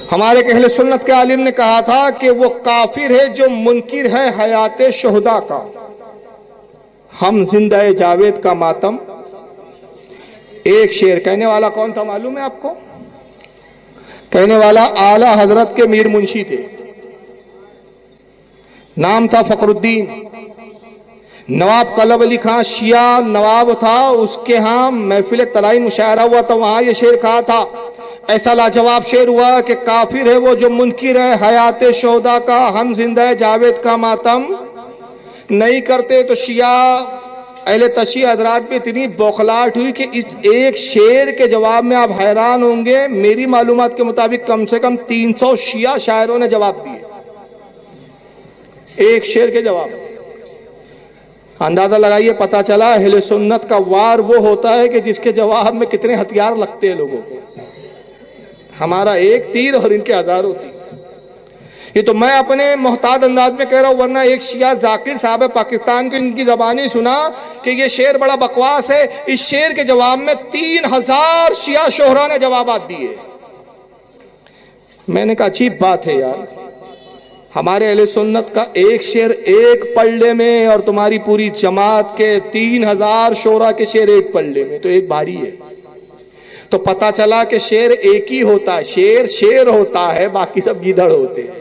हमारे अहले सुन्नत के आलिम ने कहा था कि वो काफिर है जो मुनकिर है हयात शुहदा का। हम जिंदा जावेद का मातम। एक शेर कहने वाला कौन था मालूम है आपको? कहने वाला आला हजरत के मीर मुंशी थे, नाम था फखरुद्दीन। नवाब कलब अली खां शिया नवाब था, उसके यहाँ महफिल तलाई मुशायरा हुआ था, वहां ये शेर कहा था। ऐसा लाजवाब शेर हुआ कि काफिर है वो जो मुनकिर है हयात शोदा का, हम जिंदा जावेद का मातम नहीं करते। तो शिया अहले तशी हजरात में इतनी बौखलाहट हुई कि इस एक शेर के जवाब में आप हैरान होंगे। मेरी मालूमात के मुताबिक कम से कम 300 शिया शायरों ने जवाब दिए एक शेर के जवाब। अंदाजा लगाइए, पता चला अहले सुन्नत का वार वो होता है कि जिसके जवाब में कितने हथियार लगते हैं लोगों को। हमारा एक तीर और इनके हजारों तीर। ये तो मैं अपने मोहताद अंदाज में कह रहा हूं, वरना एक शिया जाकिर साहब है पाकिस्तान के, इनकी जबानी सुना कि ये शेर बड़ा बकवास है। इस शेर के जवाब में 3000 शिया शोहरा ने जवाब दिए। मैंने कहा अजीब बात है यार, हमारे अहले सुन्नत का एक शेर एक पल्ले में और तुम्हारी पूरी जमात के 3000 शोहरा के शेर एक पल्ले में, तो एक भारी है। तो पता चला कि शेर एक ही होता है, शेर शेर होता है, बाकी सब गीदड़ होते हैं।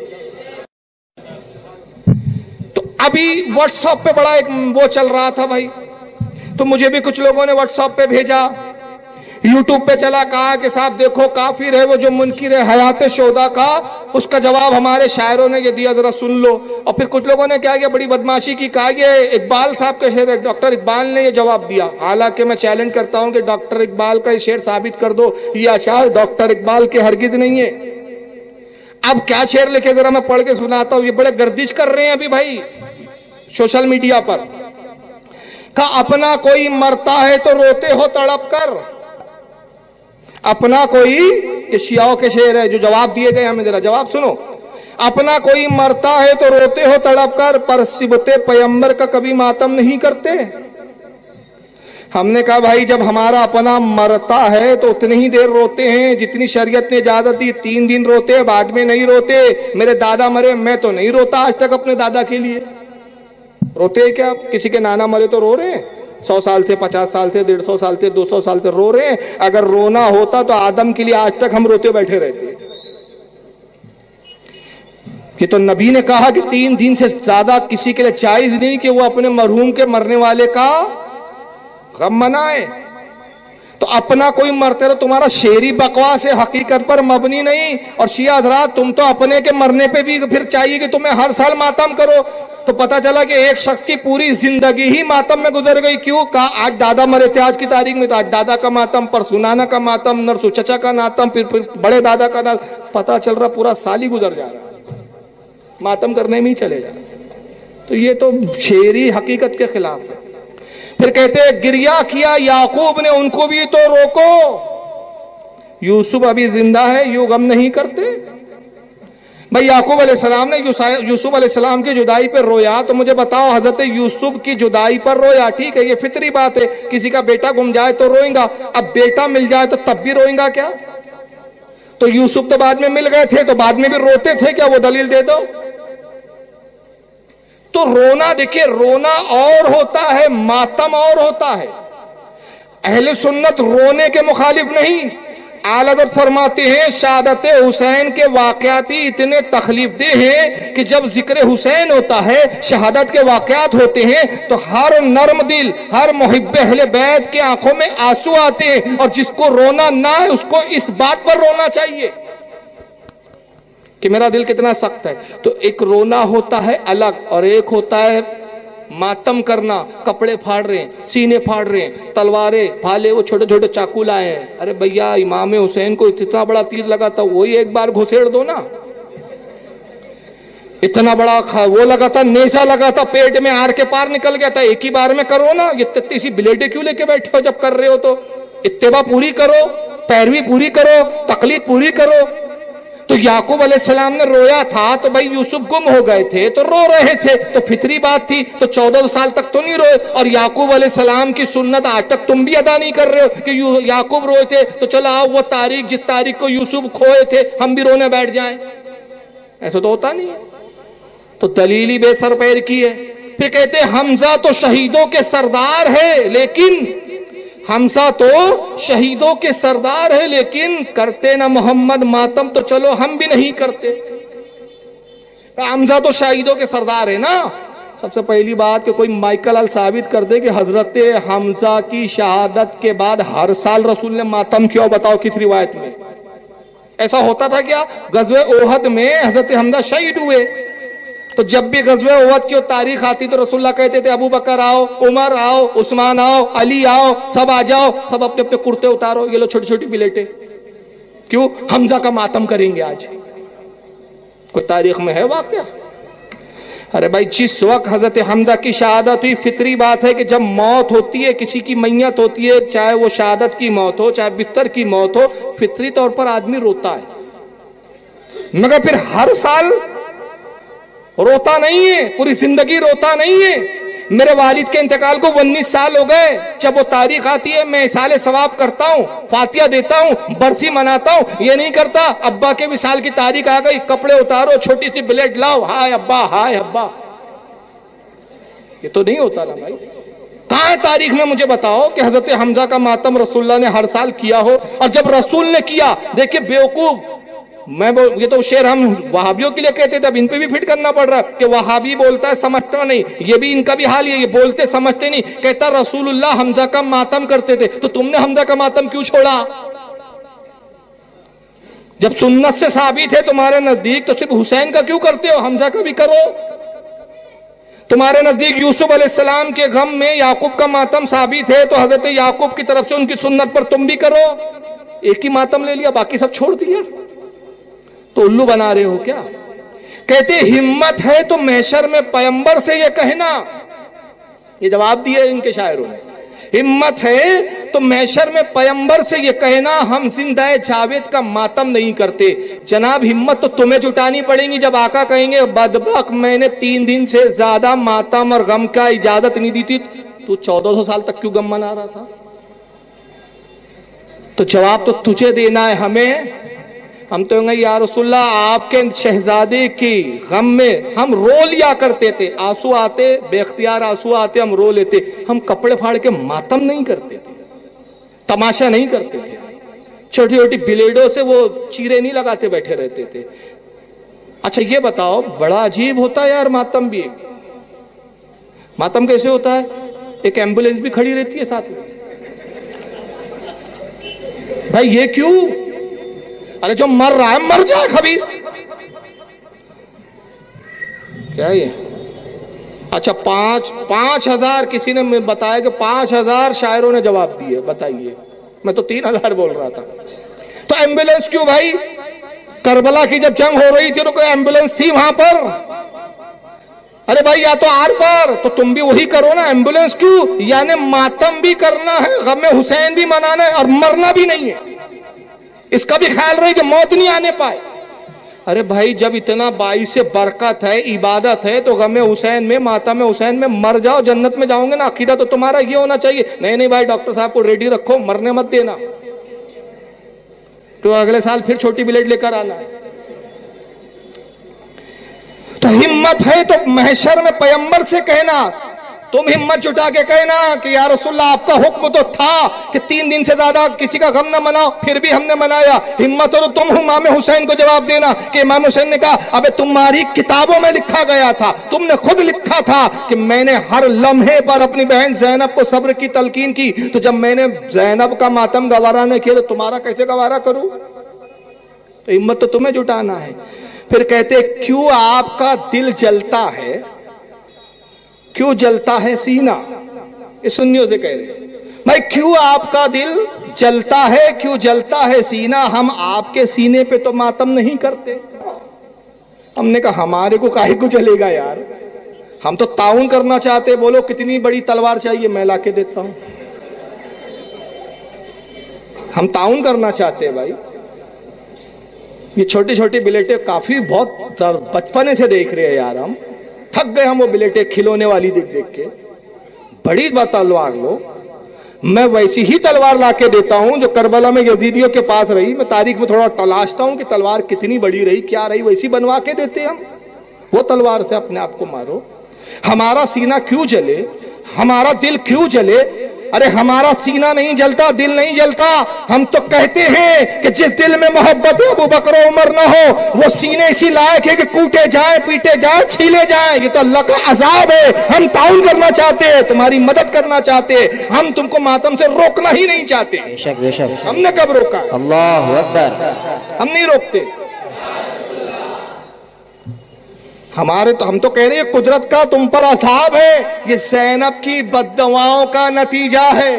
तो अभी व्हाट्सएप पे बड़ा एक वो चल रहा था भाई, तो मुझे भी कुछ लोगों ने व्हाट्सएप पे भेजा, यूट्यूब पे चला, कहा कि साहब देखो काफिर है वो जो मुनकिर है हयात शोदा का, उसका जवाब हमारे शायरों ने ये दिया, जरा सुन लो। और फिर कुछ लोगों ने क्या किया, बड़ी बदमाशी की, कहा कि इकबाल साहब के शेर, डॉक्टर इकबाल ने ये जवाब दिया। हालांकि मैं चैलेंज करता हूं कि डॉक्टर इकबाल का ये शेर साबित कर दो, ये अशार डॉक्टर इकबाल के हरगिज नहीं है। अब क्या शेर लिखे जरा मैं पढ़ के सुनाता हूं। ये बड़े गर्दिश कर रहे हैं अभी भाई सोशल मीडिया पर। कहा अपना कोई मरता है तो रोते हो तड़प कर, अपना कोई, ये शियाओं के शेर है जो जवाब दिए गए, हमें जरा जवाब सुनो। अपना कोई मरता है तो रोते हो तड़प कर, पर सिबते पैगंबर का कभी मातम नहीं करते। हमने कहा भाई जब हमारा अपना मरता है तो उतनी ही देर रोते हैं जितनी शरीयत ने इजाजत दी। 3 दिन रोते हैं, बाद में नहीं रोते। मेरे दादा मरे, मैं तो नहीं रोता आज तक अपने दादा के लिए। रोते हैं क्या? किसी के नाना मरे तो रो रहे हैं, 100 साल थे, 50 साल थे, 150 साल थे, 200 साल थे, रो रहे हैं। अगर रोना होता तो आदम के लिए आज तक हम रोते बैठे रहते। ये तो नबी ने कहा कि 3 दिन से ज्यादा किसी के लिए जायज नहीं कि वो अपने मरहूम के मरने वाले का गम मनाए। तो अपना कोई मरते रहो, तुम्हारा शेरी बकवास है, हकीकत पर मबनी नहीं। और शिया हजरात तुम तो अपने के मरने पे भी फिर चाहिए कि तुम्हें हर साल मातम करो। तो पता चला कि एक शख्स की पूरी जिंदगी ही मातम में गुजर गई। क्यों? कहा आज दादा मरे थे आज की तारीख में, तो आज दादा का मातम, परसों नाना का मातम, नरसों चचा का मातम, फिर बड़े दादा का मातम। पता चल रहा पूरा साल ही गुजर जा रहा, मातम करने में ही चले जा रहे। तो ये तो शेरी हकीकत के खिलाफ है। फिर कहते हैं गिरिया किया याकूब ने, उनको भी तो रोको। यूसुफ अभी जिंदा है, यूं गम नहीं करते भाई। याकूब अलैहिस्सलाम ने यूसुफ अलैहिस्सलाम की जुदाई पर रोया, तो मुझे बताओ हजरत यूसुफ की जुदाई पर रोया, ठीक है ये फितरी बात है, किसी का बेटा गुम जाए तो रोएगा। अब बेटा मिल जाए तो तब भी रोएगा क्या? तो यूसुफ तो बाद में मिल गए थे, तो बाद में भी रोते थे क्या? वो दलील दे दो। तो रोना, देखिए रोना और होता है, मातम और होता है। अहले सुन्नत रोने के मुखालिफ नहीं। आला हज़रत फरमाते हैं शहादत हुसैन के वाक़यात इतने तकलीफ दे हैं कि जब जिक्र हुसैन होता है, शहादत के वाक़यात होते हैं, तो हर नर्म दिल, हर मुहिब्बे अहले बैत के आंखों में आंसू आते हैं। और जिसको रोना ना है उसको इस बात पर रोना चाहिए कि मेरा दिल कितना सख्त है। तो एक रोना होता है अलग, और एक होता है मातम करना। कपड़े फाड़ रहे हैं, सीने फाड़ रहे हैं, तलवारें भाले, वो छोटे छोटे चाकू लाए हैं। अरे भैया इमाम हुसैन को इतना बड़ा तीर लगा था, वही एक बार घुसेड़ दो ना। इतना बड़ा वो लगा था, नेसा लगा था, पेट में आर के पार निकल गया था, एक ही बार में करो ना। ये इतनी सी ब्लेडें क्यों लेके बैठे हो? जब कर रहे हो तो इत्तेबा पूरी करो, पैरवी पूरी करो, तकलीफ पूरी करो। तो याकूब अलैहिस्सलाम ने रोया था तो भाई यूसुफ गुम हो गए थे तो रो रहे थे, तो फितरी बात थी। तो 14 साल तक तो नहीं रोए, और याकूब अलैहिस्सलाम की सुन्नत आज तक तुम भी अदा नहीं कर रहे हो कि याकूब रोए थे तो चलो आओ वो तारीख जिस तारीख को यूसुफ खोए थे हम भी रोने बैठ जाएं। ऐसा तो होता नहीं है। तो दलील ही बेसर पैर की है। फिर कहते हमजा तो शहीदों के सरदार है, लेकिन हमजा तो शहीदों के सरदार है लेकिन करते ना मोहम्मद मातम, तो चलो हम भी नहीं करते। हमजा तो शहीदों के सरदार है ना। सबसे पहली बात कि कोई माइकल अल साबित कर दे कि हजरत हमजा की शहादत के बाद हर साल रसूल ने मातम किया, बताओ किस रिवायत में ऐसा होता था क्या? गज़वे ओहद में हजरत हमजा शहीद हुए, तो जब भी गज़वे ओहद की तारीख आती तो रसूलुल्लाह कहते थे अबू बकर आओ, उमर आओ, उस्मान आओ, अली आओ, सब आ जाओ, सब अपने अपने कुर्ते उतारो, ये लो छोटी छोटी बिलेटे, क्यों? हमजा का मातम करेंगे आज। कोई तारीख में है वाक़या? अरे भाई जिस वक्त हजरत हमजा की शहादत हुई, फितरी बात है कि जब मौत होती है, किसी की मैयत होती है, चाहे वो शहादत की मौत हो चाहे बिस्तर की मौत हो, फितरी तौर पर आदमी रोता है। मगर फिर हर साल रोता नहीं है, पूरी जिंदगी रोता नहीं है। मेरे वालिद के इंतकाल को 19 साल हो गए, जब वो तारीख आती है मैं इसाले सवाब करता हूँ, फातिया देता हूँ, बरसी मनाता हूँ, ये नहीं करता अब्बा के विसाल की तारीख आ गई कपड़े उतारो, छोटी सी ब्लेड लाओ, हाय अब्बा हाय अब्बा। ये तो नहीं होता ना भाई। कहाँ है तारीख में मुझे बताओ कि हजरत हमजा का मातम रसूलुल्लाह ने हर साल किया हो? और जब रसूल ने किया, देखिए बेवकूफ, ये तो शेर हम वहाबियों के लिए कहते थे, अब इन पे भी फिट करना पड़ रहा है कि वहाबी बोलता है समझता नहीं। ये भी इनका भी हाल है, ये बोलते समझते नहीं। कहता रसूलुल्लाह हमजा का मातम करते थे, तो तुमने हमजा का मातम क्यों छोड़ा? जब सुन्नत से साबित है तुम्हारे नजदीक, तो सिर्फ हुसैन का क्यों करते हो? हमजा का भी करो। तुम्हारे नजदीक यूसुफ अलैहिस्सलाम के गम में याकूब का मातम साबित है, तो हजरत याकूब की तरफ से उनकी सुन्नत पर तुम भी करो। एक ही मातम ले लिया, बाकी सब छोड़ दिया, तो उल्लू बना रहे हो क्या? कहते हिम्मत है तो महशर में पैगंबर से ये कहना, ये जवाब दिए इनके शायरों ने, हिम्मत है तो महशर में पैगंबर से ये कहना हम जिंदाए जावेद का मातम नहीं करते। जनाब हिम्मत तो तुम्हें जुटानी पड़ेगी जब आका कहेंगे बदबक मैंने 3 दिन से ज्यादा मातम और गम का इजाजत नहीं दी थी, तू 1400 साल तक क्यों गम मना रहा था? तो जवाब तो तुझे देना है हमें। हम तो या रसूलल्लाह आपके शहजादे की गम में हम रो लिया करते थे, आंसू आते, बेख्तियार आंसू आते, हम रो लेते। हम कपड़े फाड़ के मातम नहीं करते थे, तमाशा नहीं करते थे, छोटी छोटी ब्लेडों से वो चीरे नहीं लगाते बैठे रहते थे। अच्छा ये बताओ, बड़ा अजीब होता है यार मातम भी। मातम कैसे होता है? एक एम्बुलेंस भी खड़ी रहती है साथ में। भाई ये क्यों? अरे जो मर रहा है मर जाए खबीस, क्या ये? अच्छा 5,000 किसी ने बताया कि 5,000 शायरों ने जवाब दिए, बताइए। मैं तो 3,000 बोल रहा था। तो एम्बुलेंस क्यों भाई? करबला की जब जंग हो रही थी तो कोई एम्बुलेंस थी वहां पर? अरे भाई या तो आर पार, तो तुम भी वही करो ना, एम्बुलेंस क्यों? यानी मातम भी करना है, गम हुसैन भी मनाना है और मरना भी नहीं है, इसका भी ख्याल रहे कि मौत नहीं आने पाए। अरे भाई जब इतना 22 से बरकत है, इबादत है, तो गम हुसैन में, मातम हुसैन में मर जाओ, जन्नत में जाओगे ना। अकीदा तो तुम्हारा ये होना चाहिए, नहीं नहीं भाई डॉक्टर साहब को रेडी रखो, मरने मत देना, तो अगले साल फिर छोटी ब्लेड लेकर आना है। तो हिम्मत है तो महशर में पैगंबर से कहना, तुम हिम्मत जुटा के कहना कि या रसूलल्लाह आपका हुक्म तो था कि 3 दिन से ज्यादा किसी का गम न मनाओ, फिर भी हमने मनाया। हिम्मत हो तो तुम इमाम हुसैन को जवाब देना कि इमाम हुसैन ने कहा अबे तुम्हारी किताबों में लिखा गया था, तुमने खुद लिखा था कि मैंने हर लम्हे पर अपनी बहन ज़ैनब को सब्र की तलकीन की, तो जब मैंने ज़ैनब का मातम गवारा नहीं किया तो तुम्हारा कैसे गवारा करूं? तो हिम्मत तो तुम्हें जुटाना है। फिर कहते क्यों आपका दिल जलता है, क्यों जलता है सीना? ये सुन्नियों से कह रहे भाई, क्यों आपका दिल जलता है, क्यों जलता है सीना? हम आपके सीने पे तो मातम नहीं करते। हमने कहा हमारे को काहे को जलेगा यार, हम तो ताउन करना चाहते। बोलो कितनी बड़ी तलवार चाहिए, मैं लाके देता हूं। हम ताउन करना चाहते हैं भाई, ये छोटी छोटी बिलेटें काफी बहुत बचपने से देख रहे हैं यार, हम थक गए हम वो बिलेटें खिलौने वाली देख देख के। बड़ी बात तलवार लो, मैं वैसी ही तलवार लाके देता हूं जो करबला में यजीदियों के पास रही। मैं तारीख में थोड़ा तलाशता हूं कि तलवार कितनी बड़ी रही, क्या रही, वैसी बनवा के देते हम। वो तलवार से अपने आप को मारो। हमारा सीना क्यों जले, हमारा दिल क्यों जले? अरे हमारा सीना नहीं जलता, दिल नहीं जलता। हम तो कहते हैं कि जिस दिल में मोहब्बत अबू बकर उमर ना हो, वो सीने इसी लायक है कि कूटे जाए, पीटे जाए, छीले जाए। ये तो अल्लाह का अजाब है। हम ताउन करना चाहते हैं, तुम्हारी मदद करना चाहते हैं, हम तुमको मातम से रोकना ही नहीं चाहते। बेशक बेशक। हमने कब रोका? अल्लाहु अकबर। हम नहीं रोकते। हम तो कह रहे हैं कुदरत का तुम पर अज़ाब है। ये ज़ैनब की बद्दुआओं का नतीजा है।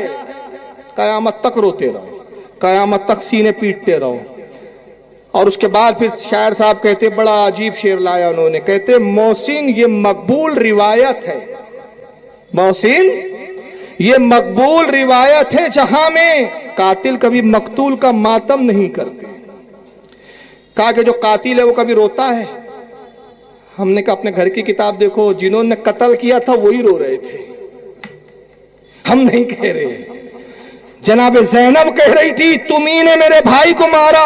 कयामत तक रोते रहो, कयामत तक सीने पीटते रहो। और उसके बाद फिर शायर साहब कहते, बड़ा अजीब शेर लाया उन्होंने, कहते मोहसिन ये मकबूल रिवायत है, मोहसिन ये मकबूल रिवायत है जहां में कातिल कभी मकतूल का मातम नहीं करते। कहा कि जो कातिल है वो कभी रोता है? हमने कहा अपने घर की किताब देखो, जिन्होंने कत्ल किया था वही रो रहे थे, हम नहीं कह रहे। जनाब ज़ैनब कह रही थी तुम्ही ने मेरे भाई को मारा।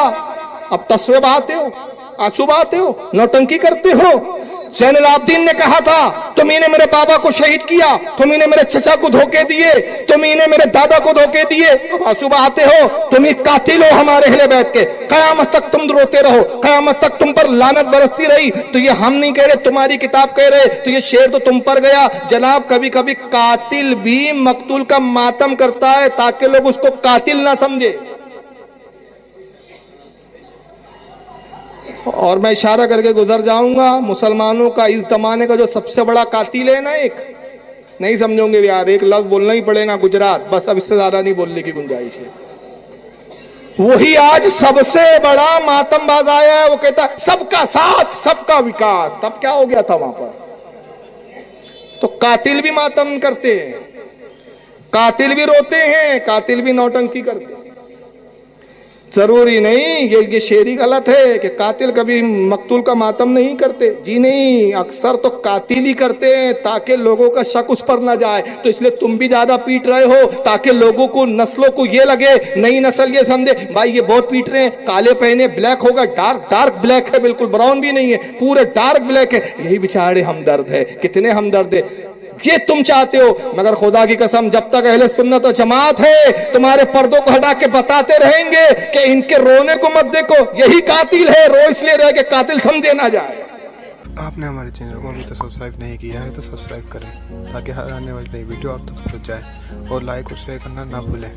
अब तस्वे बहाते हो, आंसू बहाते हो, नौटंकी करते हो। ज़ैनुल आबदीन ने कहा था तुम्ही ने मेरे बाबा को शहीद किया, तुम्ही ने मेरे चचा को धोखे दिए, तुम्ही ने मेरे दादा को धोखे दिए। अब आंसू बहाते हो, तुम ही कातिल हो हमारे अहले बैत के। कयामत तक तुम रोते रहो, कयामत तक तुम पर लानत बरसती रही। तो ये हम नहीं कह रहे, तुम्हारी किताब कह रहे, तो ये शेर तो तुम पर गया। जनाब कभी कभी कातिल भी मकतूल का मातम करता है ताकि लोग उसको कातिल ना समझे। और मैं इशारा करके गुजर जाऊंगा, मुसलमानों का इस जमाने का जो सबसे बड़ा कातिल है ना, एक नहीं समझोगे यार, एक लफ्ज बोलना ही पड़ेगा, गुजरात। बस अब इससे ज्यादा नहीं बोलने की गुंजाइश है। वही आज सबसे बड़ा मातमबाज आया है। वो कहता है सबका साथ, सबका विकास। तब क्या हो गया था वहां पर? तो कातिल भी मातम करते हैं, कातिल भी रोते हैं, कातिल भी नौटंकी करते हैं। जरूरी नहीं, ये शेरी गलत है कि कातिल कभी मकतूल का मातम नहीं करते। जी नहीं, अक्सर तो कातिल ही करते हैं ताकि लोगों का शक उस पर ना जाए। तो इसलिए तुम भी ज्यादा पीट रहे हो ताकि लोगों को, नस्लों को ये लगे, नई नस्ल ये समझे भाई ये बहुत पीट रहे हैं, काले पहने, ब्लैक होगा, डार्क ब्लैक है, बिल्कुल ब्राउन भी नहीं है, पूरे डार्क ब्लैक है। यही बेचारे हमदर्द है, कितने हमदर्द है, ये तुम चाहते हो। मगर खुदा की कसम जब तक अहले सुन्नत और जमात है तुम्हारे पर्दों को हटा के बताते रहेंगे कि इनके रोने को मत देखो, यही कातिल है, रो इसलिए रहे कि कातिल समझे ना जाए। आपने हमारे चैनल को अभी तक सब्सक्राइब नहीं किया है तो सब्सक्राइब करें ताकि हर आने वाली नई वीडियो आप तक पहुंच जाए, और लाइक और शेयर करना ना भूलें।